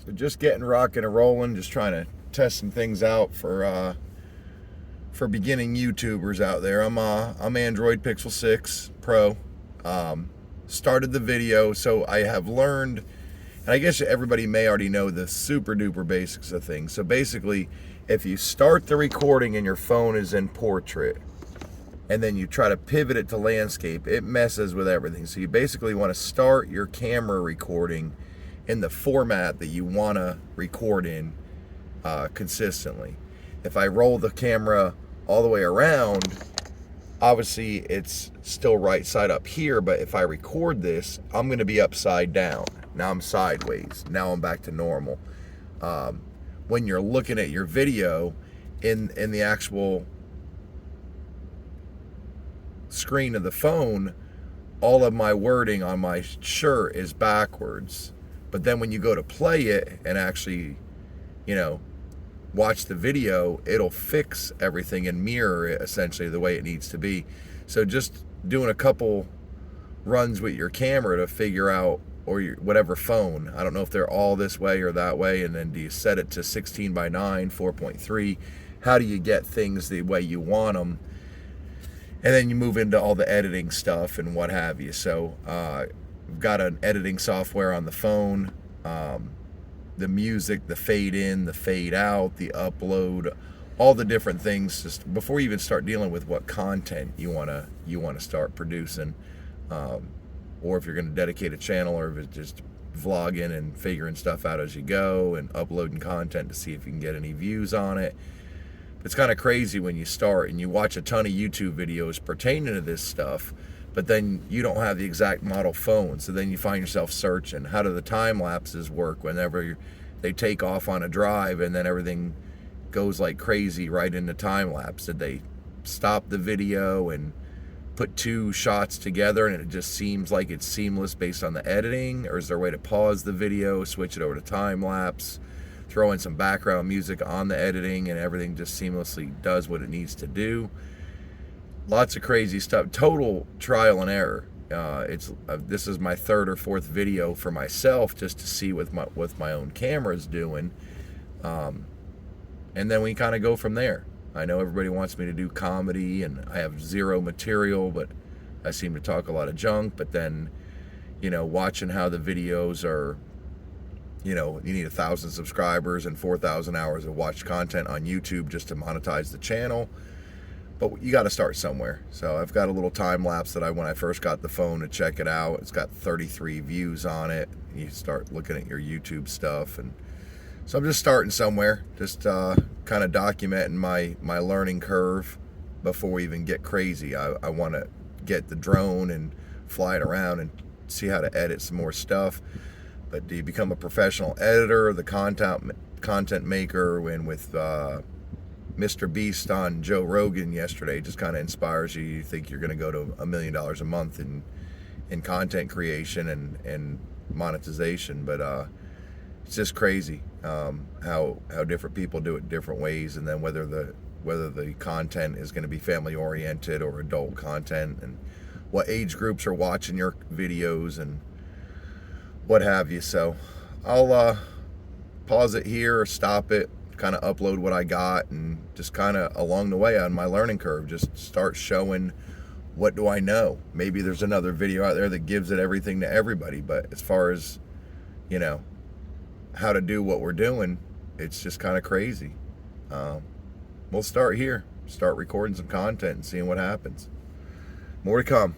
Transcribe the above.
So just getting rocking and rolling, just trying to test some things out for beginning YouTubers out there. I'm Android Pixel 6 Pro. Started the video, so I have learned, and I guess everybody may already know the super duper basics of things. So basically, if you start the recording and your phone is in portrait, and then you try to pivot it to landscape, it messes with everything. So you basically want to start your camera recording in the format that you want to record in consistently. If I roll the camera all the way around, obviously it's still right side up here, but if I record this, I'm going to be upside down. Now I'm sideways. Now I'm back to normal. When you're looking at your video in the actual screen of the phone, all of my wording on my shirt is backwards. But then when you go to play it and actually, watch the video, it'll fix everything and mirror it essentially the way it needs to be. So just doing a couple runs with your camera to figure out, or your whatever phone, I don't know if they're all this way or that way, and then do you set it to 16 by 9, 4.3? How do you get things the way you want them? And then you move into all the editing stuff and what have you. So I've got an editing software on the phone, the music, the fade in, the fade out, the upload, all the different things, just before you even start dealing with what content you want to start producing, or if you're going to dedicate a channel, or if it's just vlogging and figuring stuff out as you go and uploading content to see if you can get any views on it. It's kind of crazy when you start and you watch a ton of YouTube videos pertaining to this stuff, but then you don't have the exact model phone. So then you find yourself searching, how do the time lapses work whenever they take off on a drive and then everything goes like crazy right into time lapse? Did they stop the video and put two shots together and it just seems like it's seamless based on the editing? Or is there a way to pause the video, switch it over to time lapse, throw in some background music on the editing, and everything just seamlessly does what it needs to do? Lots of crazy stuff, total trial and error. This is my third or fourth video for myself just to see what my own camera is doing, and then we kind of go from there. I know everybody wants me to do comedy, and I have zero material, but I seem to talk a lot of junk. But then, watching how the videos are, you need 1,000 subscribers and 4,000 hours of watched content on YouTube just to monetize the channel. But you got to start somewhere. So I've got a little time lapse that when I first got the phone to check it out, it's got 33 views on it. You start looking at your YouTube stuff, and so I'm just starting somewhere, just kind of documenting my learning curve before we even get crazy. I want to get the drone and fly it around and see how to edit some more stuff. But do you become a professional editor, the content maker? When with Mr. Beast on Joe Rogan yesterday, just kind of inspires you. You think you're going to go to $1 million a month in content creation and monetization. But it's just crazy how different people do it different ways, and then whether the content is going to be family oriented or adult content, and what age groups are watching your videos and what have you. So I'll pause it here or stop it, kind of upload what I got, and just kind of along the way on my learning curve, just start showing what do I know. Maybe there's another video out there that gives it everything to everybody, but as far as how to do what we're doing, it's just kind of crazy. We'll start here, start recording some content and seeing what happens. More to come.